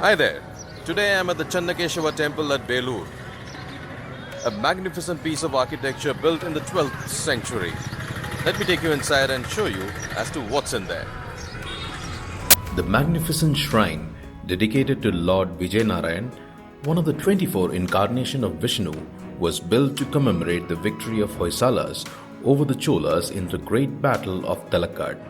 Hi there. Today I am at the Chennakeshava Temple at Belur, a magnificent piece of architecture built in the 12th century. Let me take you inside and show you as to what's in there. The magnificent shrine dedicated to Lord Vijayanarayan, one of the 24 incarnations of Vishnu, was built to commemorate the victory of Hoysalas over the Cholas in the great battle of Talakkad.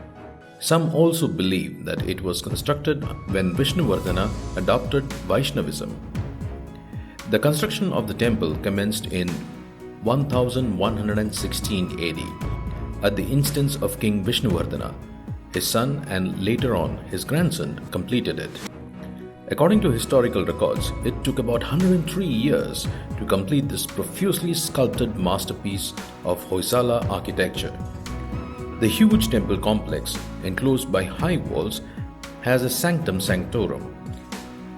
Some also believe that it was constructed when Vishnuvardhana adopted Vaishnavism. The construction of the temple commenced in 1116 AD at the instance of King Vishnuvardhana. His son and later on his grandson completed it. According to historical records, it took about 103 years to complete this profusely sculpted masterpiece of Hoysala architecture. The huge temple complex, enclosed by high walls, has a sanctum sanctorum,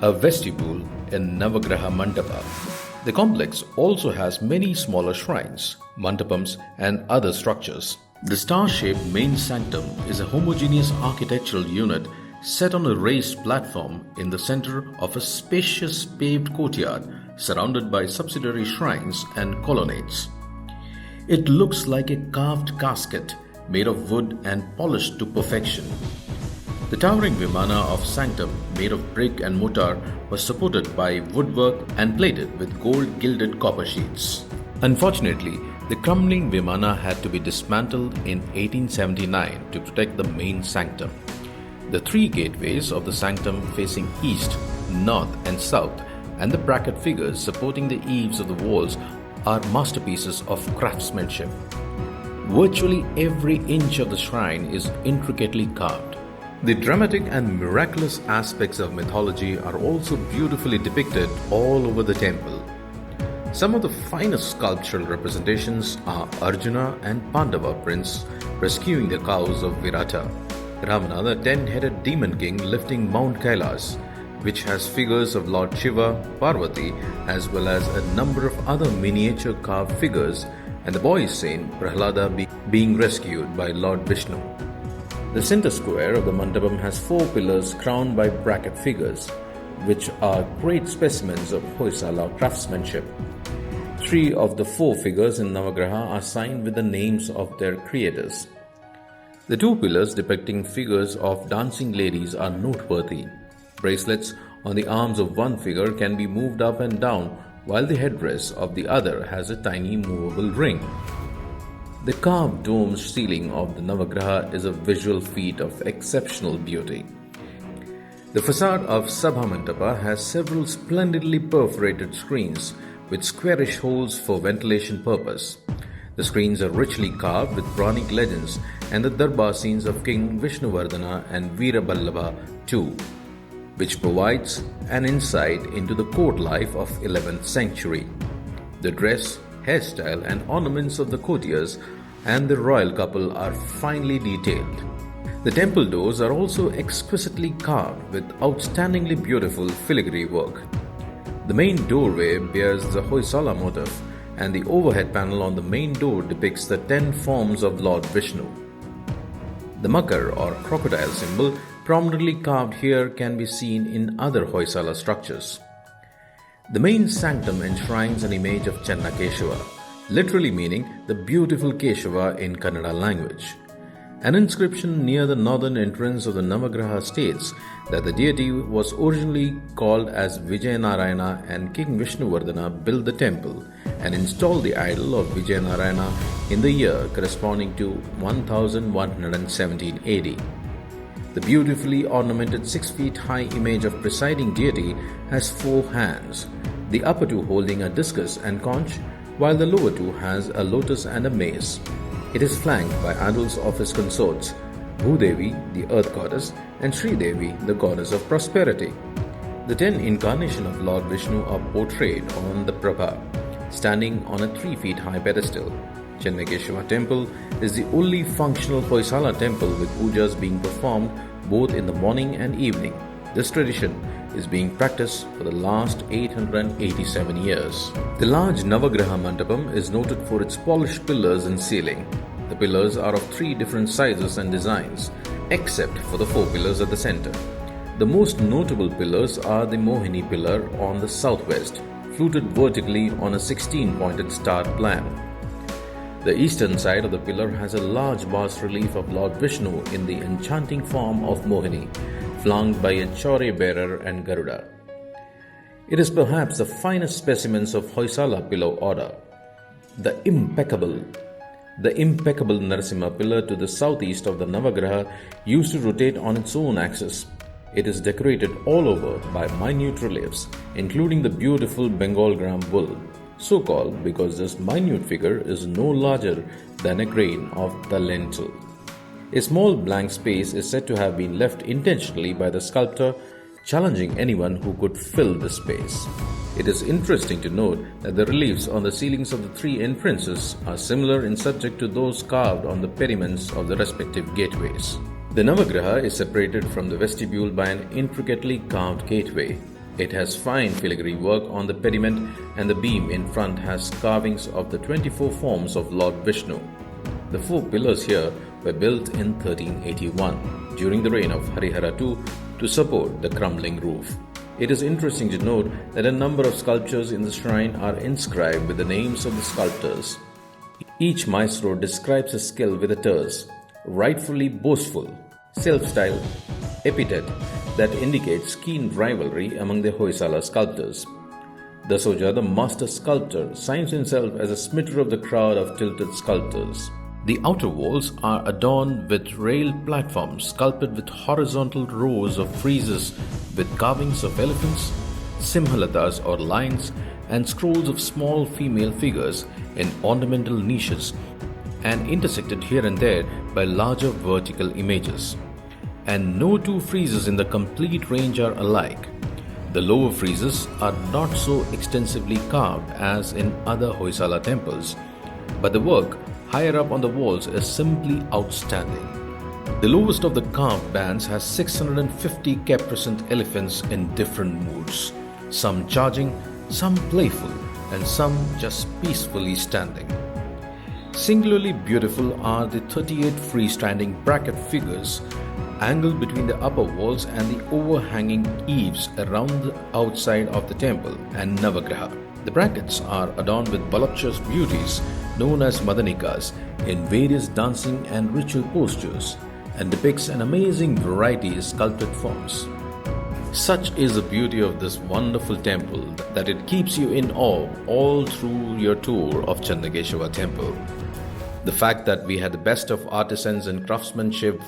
a vestibule in Navagraha Mandapa. The complex also has many smaller shrines, mandapams, and other structures. The star-shaped main sanctum is a homogeneous architectural unit set on a raised platform in the center of a spacious paved courtyard surrounded by subsidiary shrines and colonnades. It looks like a carved casket made of wood and polished to perfection. The towering vimana of sanctum, made of brick and mortar, was supported by woodwork and plated with gold gilded copper sheets. Unfortunately, the crumbling vimana had to be dismantled in 1879 to protect the main sanctum. The three gateways of the sanctum facing east, north and south, and the bracket figures supporting the eaves of the walls are masterpieces of craftsmanship. Virtually every inch of the shrine is intricately carved. The dramatic and miraculous aspects of mythology are also beautifully depicted all over the temple. Some of the finest sculptural representations are Arjuna and Pandava prince rescuing the cows of Virata, Ravana, the 10-headed demon king, lifting Mount Kailas, which has figures of Lord Shiva, Parvati, as well as a number of other miniature carved figures, and the boy saint Prahlada being rescued by Lord Vishnu. The center square of the mandapam has 4 pillars crowned by bracket figures, which are great specimens of Hoysala craftsmanship. 3 of the 4 figures in Navagraha are signed with the names of their creators. The 2 pillars depicting figures of dancing ladies are noteworthy. Bracelets on the arms of one figure can be moved up and down, while the headdress of the other has a tiny movable ring. The carved domed ceiling of the Navagraha is a visual feat of exceptional beauty. The facade of Sabha Mandapa has several splendidly perforated screens with squarish holes for ventilation purpose. The screens are richly carved with Brahmanic legends and the Darbar scenes of King Vishnuvardhana and Veeraballabha too, which provides an insight into the court life of 11th century. The dress, hairstyle and ornaments of the courtiers and the royal couple are finely detailed. The temple doors are also exquisitely carved with outstandingly beautiful filigree work. The main doorway bears the Hoysala motif, and the overhead panel on the main door depicts the 10 forms of Lord Vishnu. The makar or crocodile symbol prominently carved here can be seen in other Hoysala structures. The main sanctum enshrines an image of Chennakeshava, literally meaning the beautiful Keshava in Kannada language. An inscription near the northern entrance of the Navagraha states that the deity was originally called as Vijayanarayana, and King Vishnuvardhana built the temple and installed the idol of Vijayanarayana in the year corresponding to 1117 AD. The beautifully ornamented 6 feet high image of presiding deity has 4 hands, the upper 2 holding a discus and conch, while the lower 2 has a lotus and a mace. It is flanked by idols of his consorts, Bhudevi, the earth goddess, and Sri Devi, the goddess of prosperity. The 10 incarnations of Lord Vishnu are portrayed on the prabha, standing on a 3 feet high pedestal. Chennakeshava Temple is the only functional Hoysala temple with pujas being performed both in the morning and evening. This tradition is being practiced for the last 887 years. The large Navagraha Mandapam is noted for its polished pillars and ceiling. The pillars are of 3 different sizes and designs, except for the 4 pillars at the center. The most notable pillars are the Mohini pillar on the southwest, fluted vertically on a 16-pointed star plan. The eastern side of the pillar has a large bas-relief of Lord Vishnu in the enchanting form of Mohini, flanked by a Chaure bearer and Garuda. It is perhaps the finest specimens of Hoysala pillar order. The impeccable Narasimha pillar to the southeast of the Navagraha used to rotate on its own axis. It is decorated all over by minute reliefs, including the beautiful Bengal gram bull, so called because this minute figure is no larger than a grain of the lentil. A small blank space is said to have been left intentionally by the sculptor, challenging anyone who could fill the space. It is interesting to note that the reliefs on the ceilings of the three entrances are similar in subject to those carved on the pediments of the respective gateways. The Navagraha is separated from the vestibule by an intricately carved gateway. It has fine filigree work on the pediment, and the beam in front has carvings of the 24 forms of Lord Vishnu. The 4 pillars here were built in 1381 during the reign of Harihara II to support the crumbling roof. It is interesting to note that a number of sculptures in the shrine are inscribed with the names of the sculptors. Each maestro describes his skill with a terse, rightfully boastful, self-styled epithet that indicates keen rivalry among the Hoysala sculptors. Dasoja, the master sculptor, signs himself as a smitter of the crowd of tilted sculptors. The outer walls are adorned with railed platforms sculpted with horizontal rows of friezes with carvings of elephants, simhalatas or lions, and scrolls of small female figures in ornamental niches, and intersected here and there by larger vertical images. And no two friezes in the complete range are alike. The lower friezes are not so extensively carved as in other Hoysala temples, but the work higher up on the walls is simply outstanding. The lowest of the carved bands has 650 caparisoned elephants in different moods, some charging, some playful, and some just peacefully standing. Singularly beautiful are the 38 freestanding bracket figures angled between the upper walls and the overhanging eaves around the outside of the temple and Navagraha. The brackets are adorned with voluptuous beauties known as Madanikas in various dancing and ritual postures, and depicts an amazing variety of sculpted forms. Such is the beauty of this wonderful temple that it keeps you in awe all through your tour of Chennakeshava Temple. The fact that we had the best of artisans and craftsmanship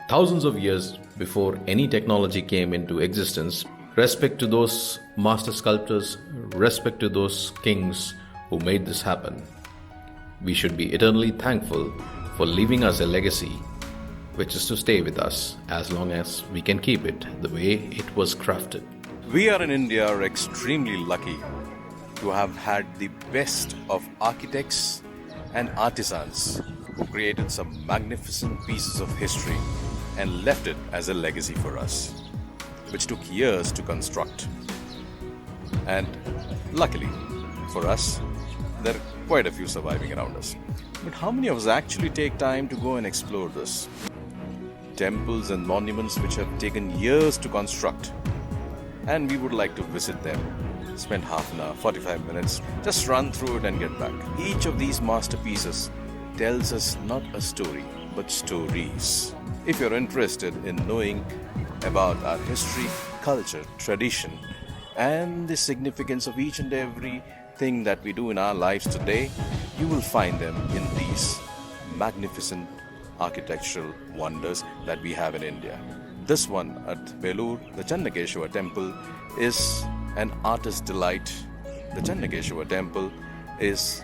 thousands of years before any technology came into existence. Respect to those master sculptors, respect to those kings who made this happen. We should be eternally thankful for leaving us a legacy, which is to stay with us as long as we can keep it the way it was crafted. We are in India are extremely lucky to have had the best of architects and artisans who created some magnificent pieces of history and left it as a legacy for us, which took years to construct. And luckily for us, there are quite a few surviving around us. But how many of us actually take time to go and explore this? Temples and monuments which have taken years to construct, and we would like to visit them. Spend half an hour, 45 minutes, just run through it and get back. Each of these masterpieces tells us not a story, but stories. If you're interested in knowing about our history, culture, tradition, and the significance of each and every thing that we do in our lives today, you will find them in these magnificent architectural wonders that we have in India. This one at Belur, the Chennakeshava Temple, is an artist's delight. The Chennakeshava Temple is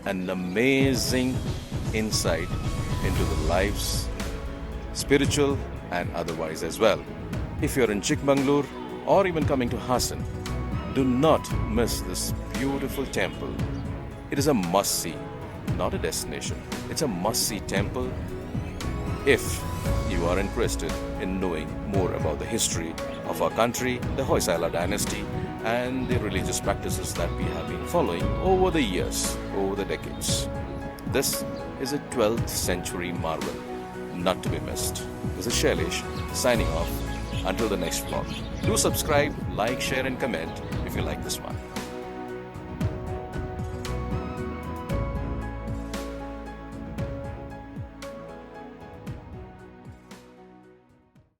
an amazing insight into the lives, spiritual and otherwise as well. If you're in Chikmagalur or even coming to Hassan, do not miss this beautiful temple. It is a must-see, not a destination. It's a must-see temple if you are interested in knowing more about the history of our country, the Hoysala dynasty, and the religious practices that we have been following over the years, over the decades. This is a 12th century marvel, not to be missed. This is Shailesh signing off Until the next vlog. Do subscribe, like, share and comment if you like this one.